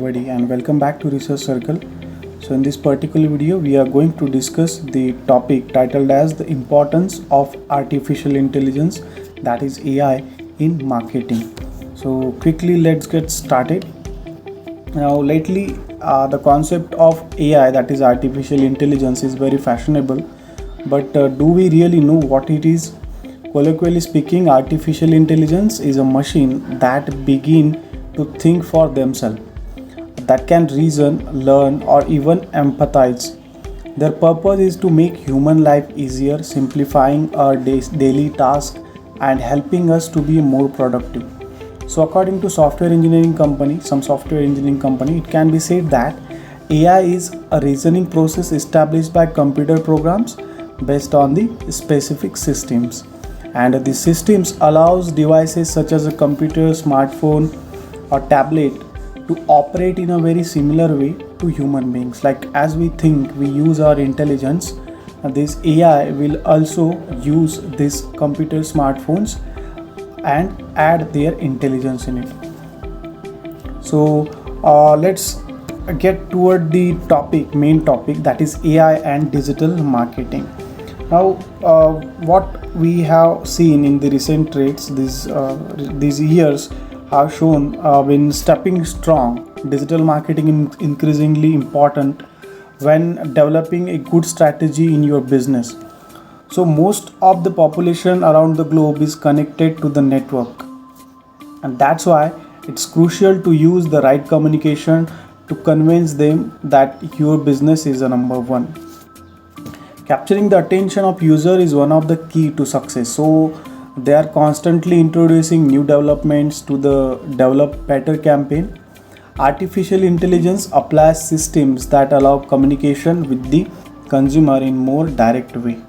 everybody and welcome back to Research Circle. So in this particular video we are going to discuss the topic titled as the importance of artificial intelligence, that is AI, in marketing. So quickly let's get started. Now lately the concept of AI, that is artificial intelligence, is very fashionable, but do we really know what it is? Colloquially speaking, artificial intelligence is a machine that begin to think for themselves, that can reason, learn, or even empathize. Their purpose is to make human life easier, simplifying our daily tasks and helping us to be more productive. So according to some software engineering company, it can be said that AI is a reasoning process established by computer programs based on the specific systems. And these systems allows devices such as a computer, smartphone, or tablet to operate in a very similar way to human beings. Like as we think, we use our intelligence, this AI will also use these computer smartphones and add their intelligence in it. So let's get toward the main topic, that is AI and digital marketing. Now what we have seen in the recent trades these years have shown when stepping strong, digital marketing is increasingly important when developing a good strategy in your business. So most of the population around the globe is connected to the network, and that's why it's crucial to use the right communication to convince them that your business is a number one. Capturing the attention of user is one of the key to success. So they are constantly introducing new developments to the develop better campaign. Artificial intelligence applies systems that allow communication with the consumer in more direct way.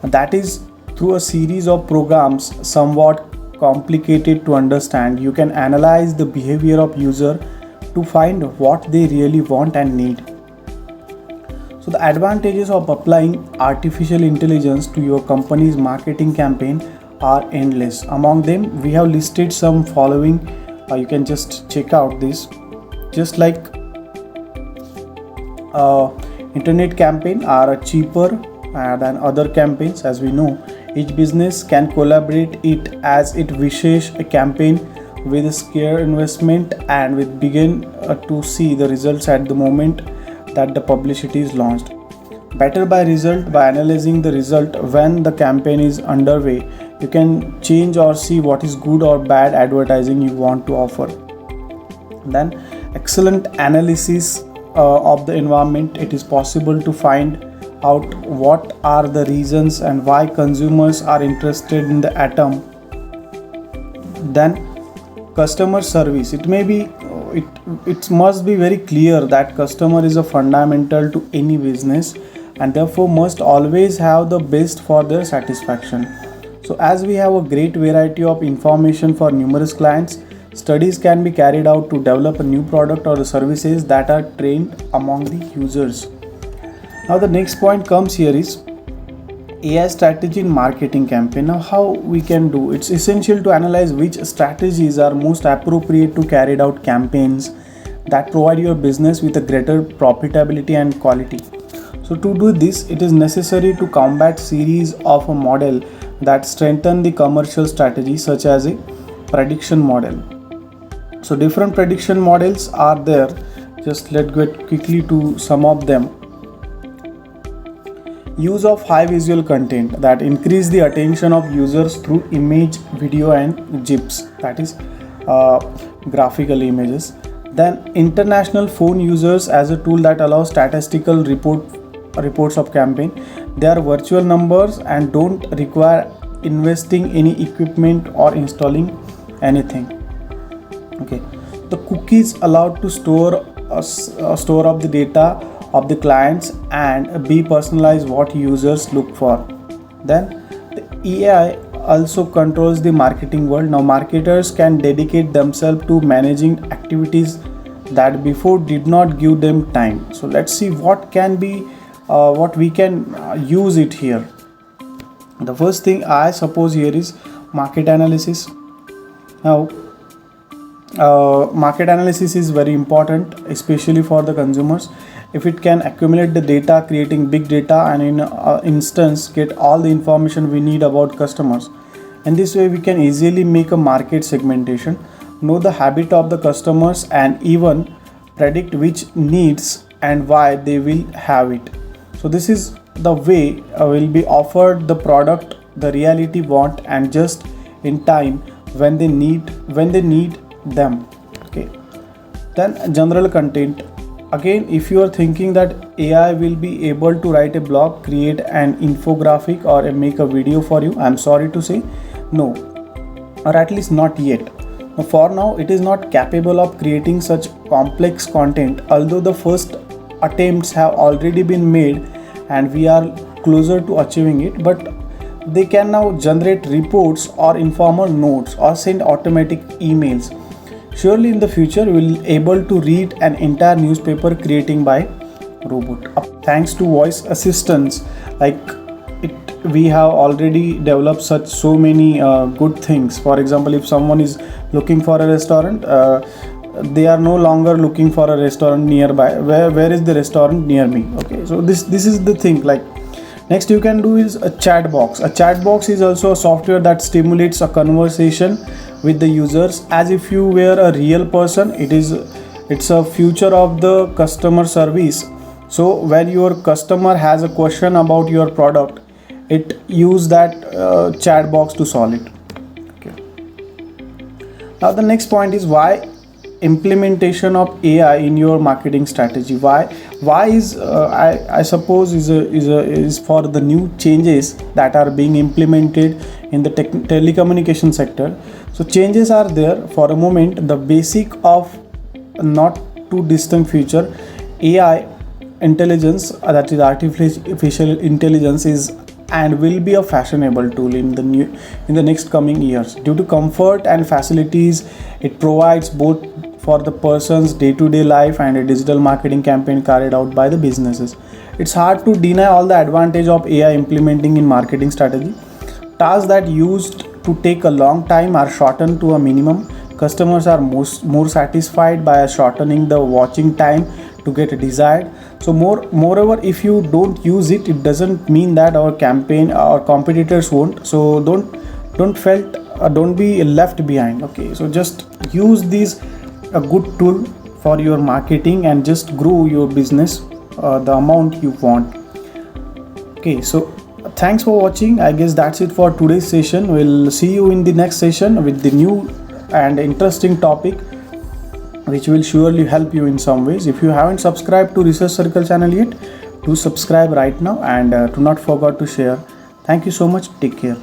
That is through a series of programs somewhat complicated to understand. You can analyze the behavior of user to find what they really want and need. So the advantages of applying artificial intelligence to your company's marketing campaign are endless. Among them, we have listed some following. You can just check out this. Just like internet campaign are cheaper than other campaigns. As we know, each business can collaborate it as it wishes a campaign with a scale investment and with begin to see the results at the moment that the publicity is launched. Better by analyzing the result when the campaign is underway, you can change or see what is good or bad advertising you want to offer. Then excellent analysis of the environment. It is possible to find out what are the reasons and why consumers are interested in the item. Then customer service. It must be very clear that customer is a fundamental to any business and therefore must always have the best for their satisfaction. So as we have a great variety of information for numerous clients, studies can be carried out to develop a new product or the services that are trained among the users. Now the next point comes here is AI strategy in marketing campaign. Now how we can do? It's essential to analyze which strategies are most appropriate to carry out campaigns that provide your business with a greater profitability and quality. So to do this, it is necessary to combat series of a model that strengthen the commercial strategy, such as a prediction model. So different prediction models are there. Just let's get quickly to some of them. Use of high visual content that increase the attention of users through image, video, and GIFs, that is graphical images. Then international phone users as a tool that allows statistical reports of campaign. They are virtual numbers and don't require investing any equipment or installing anything. Okay, the cookies allowed to store of the data of the clients and be personalized what users look for. Then the AI also controls the marketing world. Now marketers can dedicate themselves to managing activities that before did not give them time. So let's see what we can use it here. The first thing I suppose here is market analysis. Now Market analysis is very important, especially for the consumers. If it can accumulate the data, creating big data, and in instance get all the information we need about customers. In this way, we can easily make a market segmentation, know the habit of the customers, and even predict which needs and why they will have it. So this is the way will be offered the product the reality want and just in time when they need them. Okay, then general content. Again, if you are thinking that AI will be able to write a blog, create an infographic, or make a video for you, I'm sorry to say no, or at least not yet. For now, it is not capable of creating such complex content, although the first attempts have already been made and we are closer to achieving it. But they can now generate reports or informal notes or send automatic emails. Surely in the future we will able to read an entire newspaper creating by robot. Thanks to voice assistants like it, we have already developed so many good things. For example, if someone is looking for a restaurant, they are no longer looking for a restaurant nearby. Where is the restaurant near me? Okay, so this is the thing. Like, next you can do is a chat box. A chat box is also a software that stimulates a conversation with the users as if you were a real person. It's a future of the customer service. So when your customer has a question about your product, it use that chat box to solve it. Okay. Now the next point is why implementation of AI in your marketing strategy. Why is I suppose is for the new changes that are being implemented in the telecommunication sector. So changes are there for a moment. The basic of not too distant future, AI intelligence, that is artificial intelligence, is and will be a fashionable tool in the next coming years. Due to comfort and facilities it provides both for the person's day-to-day life and a digital marketing campaign carried out by the businesses. It's hard to deny all the advantage of AI implementing in marketing strategy. Tasks that used to take a long time are shortened to a minimum. Customers are more satisfied by shortening the watching time to get desired. So moreover, if you don't use it, it doesn't mean that our campaign or competitors won't. So don't be left behind. Okay, so just use these a good tool for your marketing and just grow your business the amount you want. Okay, so thanks for watching. I guess that's it for today's session. We'll see you in the next session with the new and interesting topic which will surely help you in some ways. If you haven't subscribed to Research Circle channel yet, do subscribe right now and do not forget to share. Thank you so much. Take care.